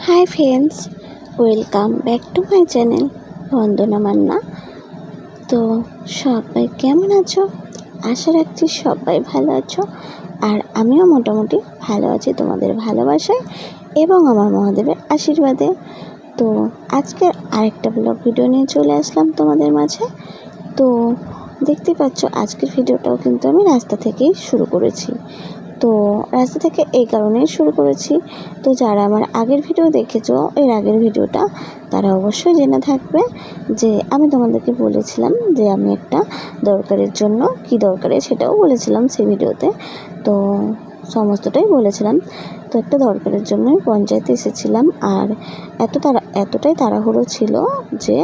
High friends, welcome back to my channel Bandana Manna. তো সবাই কেমন আছো? আশা রাখছি সবাই ভালো আছো, আর আমিও মোটামুটি ভালো আছি তোমাদের ভালোবাসায় এবং আমার মহাদেবের আশীর্বাদে। তো আজকে আরেকটা ব্লগ ভিডিও নিয়ে চলে আসলাম তোমাদের মাঝে। তো দেখতে পাচ্ছ আজকের ভিডিওটাও কিন্তু আমি রাস্তা থেকেই শুরু করেছি। তো রাস্তা থেকে এই কারণেই শুরু করেছি, তো যারা আমার আগের ভিডিও দেখেছো, এর আগের ভিডিওটা, তারা অবশ্যই জেনে থাকবে যে আমি তোমাদেরকে বলেছিলাম যে আমি একটা দরকারের জন্য কি দরকারে সেটাও বলেছিলাম সেই ভিডিওতে। তো সমস্তটাই বলেছিলাম। তো একটা দরকারের জন্যই পঞ্চায়েতে এসেছিলাম, আর এতটাই তাড়াহুড়ো ছিল যে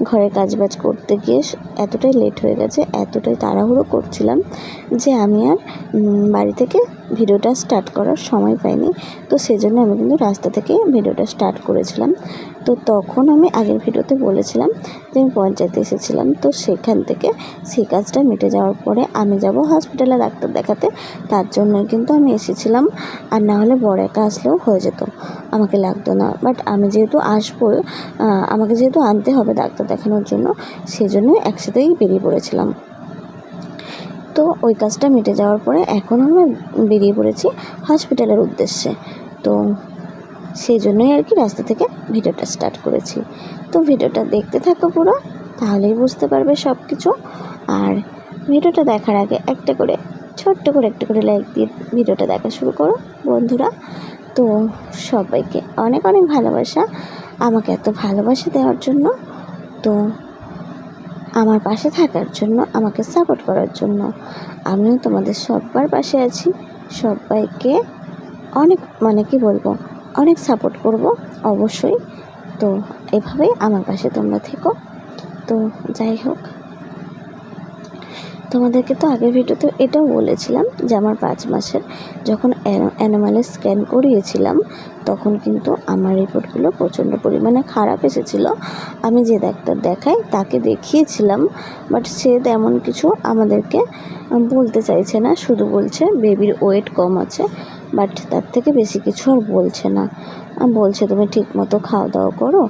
ঘরের কাজবাজ করতে গিয়ে এতটাই লেট হয়ে গেছে, এতটাই তাড়াহুড়ো করছিলাম যে আমি আর বাড়ি থেকে ভিডিওটা স্টার্ট করার সময় পাইনি। তো সেজন্য আমি কিন্তু রাস্তা থেকে ভিডিওটা স্টার্ট করেছিলাম। তো তখন আমি আগের ভিডিওতে বলেছিলাম যে আমি পঞ্চায়েতে এসেছিলাম। তো সেখান থেকে সেই কাজটা মিটে যাওয়ার পরে আমি যাব হসপিটালে ডাক্তার দেখাতে, তার জন্যই কিন্তু আমি এসেছিলাম। আর না হলে বড় একা আসলেও হয়ে যেত, আমাকে লাগতো না। বাট আমি যেহেতু আসবো, আমাকে যেহেতু আনতে হবে ডাক্তার দেখানোর জন্য, সেই জন্যই একসাথেই বেরিয়ে পড়েছিলাম। তো ওই কাজটা মিটে যাওয়ার পরে এখন আমরা বেরিয়ে পড়েছি হসপিটালের উদ্দেশ্যে। তো সেই জন্যই আর কি রাস্তা থেকে ভিডিওটা স্টার্ট করেছি। তো ভিডিওটা দেখতে থাকো পুরো, তাহলেই বুঝতে পারবে সব কিছু। আর ভিডিওটা দেখার আগে ছোট্ট করে একটা করে লাইক দিয়ে ভিডিওটা দেখা শুরু করো বন্ধুরা। তো সবাইকে অনেক অনেক ভালোবাসা, আমাকে এত ভালোবাসা দেওয়ার জন্য, তো আমার পাশে থাকার জন্য, আমাকে সাপোর্ট করার জন্য। আমিও তোমাদের সবার পাশে আছি, সবাইকে অনেক কি বলবো, অনেক সাপোর্ট করব অবশ্যই। তো এভাবেই আমার পাশে তোমরা থেকো। তো যাই হোক, তোমাদেরকে তো আগের ভিডিওতে এটাও বলেছিলাম যে আমার 5 মাসের যখন অ্যানিমালের স্ক্যান করিয়েছিলাম, তখন কিন্তু আমার রিপোর্টগুলো প্রচণ্ড পরিমাণে খারাপ এসেছিলো। আমি যে ডাক্তার দেখাই তাকে দেখিয়েছিলাম, বাট সে তেমন কিছু আমাদেরকে বলতে চাইছে না, শুধু বলছে বেবির ওয়েট কম আছে, বাট তার থেকে বেশি কিছু আর বলছে না। বলছে তুমি ঠিক মতো খাওয়া দাওয়া করো,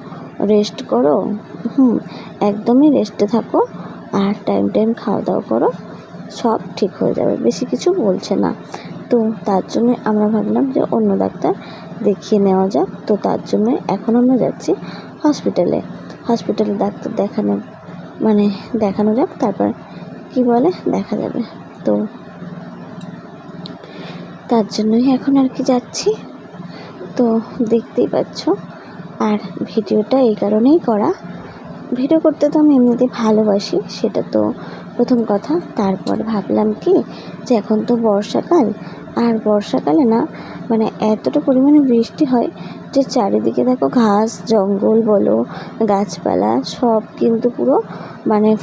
রেস্ট করো, একদমই রেস্টে থাকো, আর টাইম খাওয়া দাওয়া করো, সব ঠিক হয়ে যাবে, বেশি কিছু বলছে না। তো তার জন্য আমরা ভাবলাম যে অন্য ডাক্তার দেখিয়ে নেওয়া যাক। তো তার জন্য এখন আমরা যাচ্ছি হসপিটালে ডাক্তার দেখানো যাক, তারপর কি বলে দেখা যাবে। তো তার জন্যই এখন আর কি যাচ্ছি। তো দেখতেই পাচ্ছ, আর ভিডিওটা এই কারণেই করা, ভিডিও করতে তো আমি এমনিতে ভালোবাসি, সেটা তো প্রথম কথা। তারপর ভাবলাম কি যে এখন তো বর্ষাকাল, আর বর্ষাকালে না এতটা পরিমাণে বৃষ্টি হয় যে চারিদিকে দেখো ঘাস জঙ্গল বলো, গাছপালা সব কিন্তু পুরো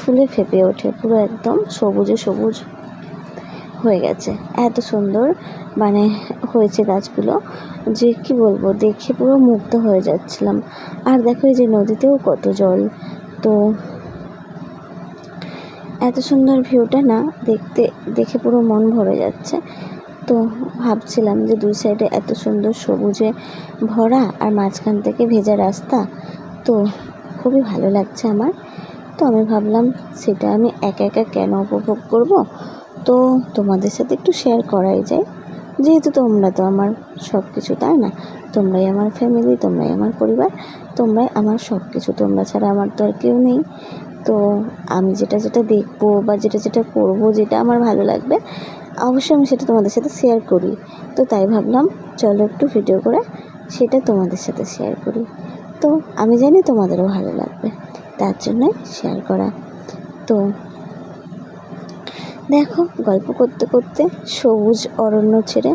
ফুলে ফেঁপে ওঠে, পুরো একদম সবুজে সবুজ হয়ে গেছে। এত সুন্দর হয়েছে গাছগুলো যে কি বলবো, দেখে পুরো মুগ্ধ হয়ে যাচ্ছিলাম। আর দেখো এই যে নদীতেও কত জল। তো এত সুন্দর ভিউটা না দেখে পুরো মন ভরে যাচ্ছে। তো ভাবছিলাম যে দুই সাইডে এত সুন্দর সবুজে ভরা, আর মাঝখান থেকে ভেজা রাস্তা, তো খুবই ভালো লাগছে আমার। তো আমি ভাবলাম সেটা আমি একা একা কেন উপভোগ করব, তো তোমাদের সাথে একটু শেয়ার করাই যায়, যেহেতু তোমরা তো আমার সব কিছু, তাই না? তোমরাই আমার ফ্যামিলি, তোমরাই আমার পরিবার, তোমরাই আমার সব কিছু, তোমরা ছাড়া আমার তো আর কেউ নেই। তো আমি যেটা দেখবো বা যেটা করবো, যেটা আমার ভালো লাগবে, অবশ্যই আমি সেটা তোমাদের সাথে শেয়ার করি। তো তাই ভাবলাম চলো একটু ভিডিও করে সেটা তোমাদের সাথে শেয়ার করি। তো আমি জানি তোমাদেরও ভালো লাগবে, তার জন্যই শেয়ার করা। তো দেখো গল্প করতে করতে সবুজ অরণ্য ছেড়ে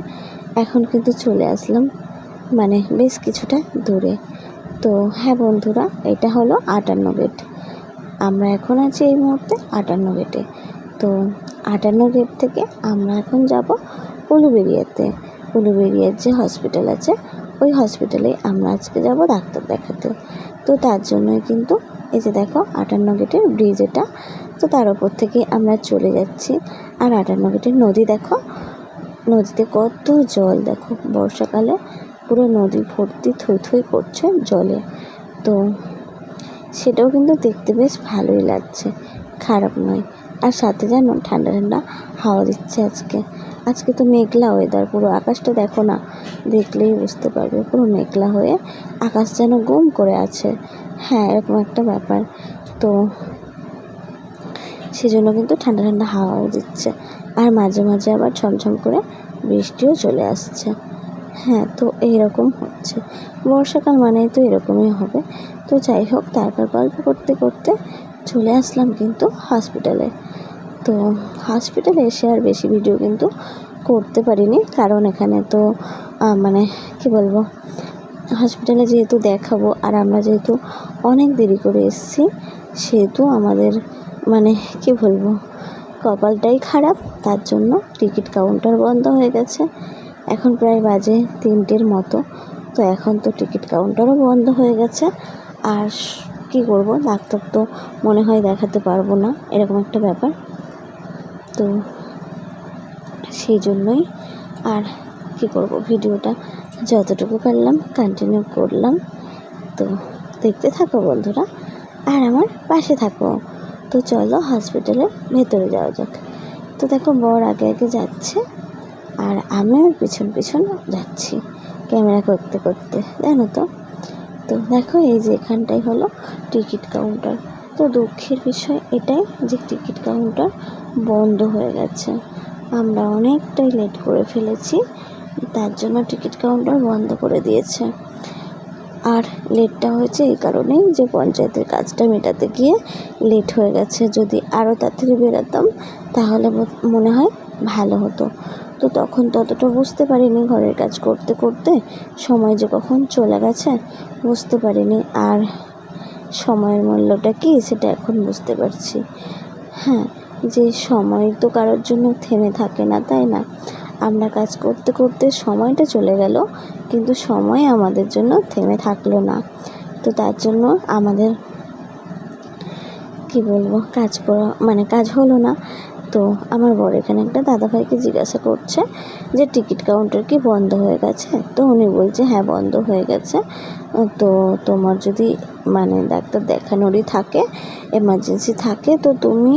এখন কিন্তু চলে আসলাম বেশ কিছুটা দূরে। তো হ্যাঁ বন্ধুরা, এটা হলো 58 গেট। আমরা এখন আছি এই মুহূর্তে 58 গেটে। তো 58 গেট থেকে আমরা এখন যাব উলুবেড়িয়ার যে হসপিটাল আছে, ওই হসপিটালে আমরা আজকে যাব ডাক্তার দেখাতে। তো তার জন্যই কিন্তু এই যে দেখো 58 গেটের ব্রিজ এটা, তো তার ওপর থেকে আমরা চলে যাচ্ছি। আর 58 গেটের নদী দেখো, নদীতে কত জল দেখো বর্ষাকালে, পুরো নদী ভর্তি থই থই করছে জলে। তো সেটাও কিন্তু দেখতে বেশ ভালোই লাগছে, খারাপ নয়। আর সাথে যেন ঠান্ডা ঠান্ডা হাওয়া দিচ্ছে আজকে। আজকে তো মেঘলা ওয়েদার, পুরো আকাশটা দেখো না, দেখলেই বুঝতে পারবে পুরো মেঘলা হয়ে আকাশ যেন গুম করে আছে। হ্যাঁ, এরকম একটা ব্যাপার। তো সেজন্য কিন্তু ঠান্ডা ঠান্ডা হাওয়াও দিচ্ছে, আর মাঝে মাঝে আবার ঝমঝম করে বৃষ্টিও চলে আসছে। হ্যাঁ, তো এইরকম হচ্ছে, বর্ষাকাল মানেই তো এরকমই হবে। তো যাই হোক, তারপর গল্প করতে করতে চলে আসলাম কিন্তু হসপিটালে। তো হসপিটালে এসে আর বেশি ভিডিও কিন্তু করতে পারিনি, কারণ এখানে তো মানে কি বলবো, হসপিটালে যেহেতু দেখাবো আর আমরা যেহেতু অনেক দেরি করে এসেছি, সেহেতু আমাদের মানে কি বলবো, কপালটাই খারাপ। তার জন্য টিকিট কাউন্টার বন্ধ হয়ে গেছে। এখন প্রায় বাজে 3টের মতো। তো এখন তো টিকিট কাউন্টারও বন্ধ হয়ে গেছে। আর কি করব, ডাক্তার তো মনে হয় দেখাতে পারবো না, এরকম একটা ব্যাপার। তো সেই জন্যই আর কি করব, ভিডিওটা যতটুকু পারলাম কন্টিনিউ করলাম। তো দেখতে থাকো বন্ধুরা, আর আমার পাশে থাকো। তো চলো হসপিটালের ভেতরে যাওয়া যাক। তো দেখো, বর আগে আগে যাচ্ছে আর আমিও পিছন পিছন যাচ্ছি ক্যামেরা করতে করতে, জানো তো। তো দেখো, এই যে এখানটাই হলো টিকিট কাউন্টার। তো দুঃখের বিষয় এটাই যে টিকিট কাউন্টার বন্ধ হয়ে গেছে। আমরা অনেকটাই লেট করে ফেলেছি, তার জন্য টিকিট কাউন্টার বন্ধ করে দিয়েছে। আর লেটটা হয়েছে এই কারণেই যে পঞ্চায়েতের কাজটা মেটাতে গিয়ে লেট হয়ে গেছে। যদি আরও তাড়াতাড়ি বেরোতাম তাহলে মনে হয় ভালো হতো। তো তখন ততটা বুঝতে পারিনি, ঘরের কাজ করতে করতে সময় যে কখন চলে গেছে বুঝতে পারিনি। আর সময়ের মূল্যটা কী সেটা এখন বুঝতে পারছি। হ্যাঁ, যে সময় তো কারোর জন্য থেমে থাকে না, তাই না? আমরা কাজ করতে করতে সময়টা চলে গেল, কিন্তু সময় আমাদের জন্য থেমে থাকলো না। তো তার জন্য আমাদের কি বলবো, কাজ করা মানে কাজ হলো না। তো আমার বর এখানে একটা দাদাভাইকে জিজ্ঞাসা করছে যে টিকিট কাউন্টার কি বন্ধ হয়ে গেছে? তো উনি বলছে হ্যাঁ, বন্ধ হয়ে গেছে। তো তোমার যদি মানে ডাক্তার দেখানোরই থাকে, এমার্জেন্সি থাকে, তো তুমি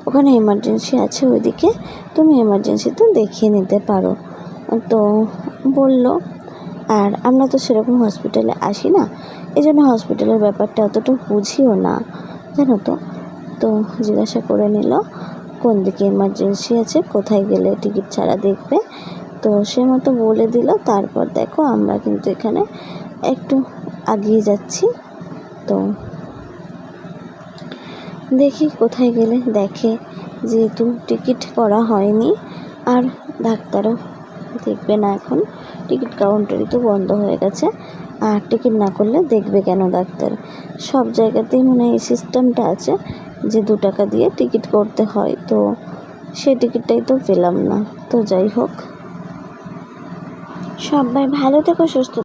ওখানে এমার্জেন্সি আছে ওইদিকে, তুমি এমার্জেন্সিতে দেখিয়ে নিতে পারো। তো বলল। আর আমরা তো সেরকম হসপিটালে আসি না, এই জন্য হসপিটালের ব্যাপারটা অতটা বুঝিও না, জানো তো। তো জিজ্ঞাসা করে নিল কোন দিকে এমার্জেন্সি আছে, কোথায় গেলে টিকিট ছাড়া দেখবে। তো সে মতো বলে দিল। তারপর দেখো, আমরা কিন্তু এখানে একটু এগিয়ে যাচ্ছি। তো দেখি কোথায় গেলে দেখে, যেহেতু টিকিট করা হয়নি আর ডাক্তারও দেখবে না এখন, টিকিট কাউন্টারই তো বন্ধ হয়ে গেছে। আর টিকিট না করলে দেখবে কেন ডাক্তার? সব জায়গাতেই মানে এই সিস্টেমটা আছে যে 2 টাকা দিয়ে টিকিট করতে হয়। তো সেই টিকিটটাই তো পেলাম না। তো যাই হোক, সবাই ভালো থেকো, সুস্থ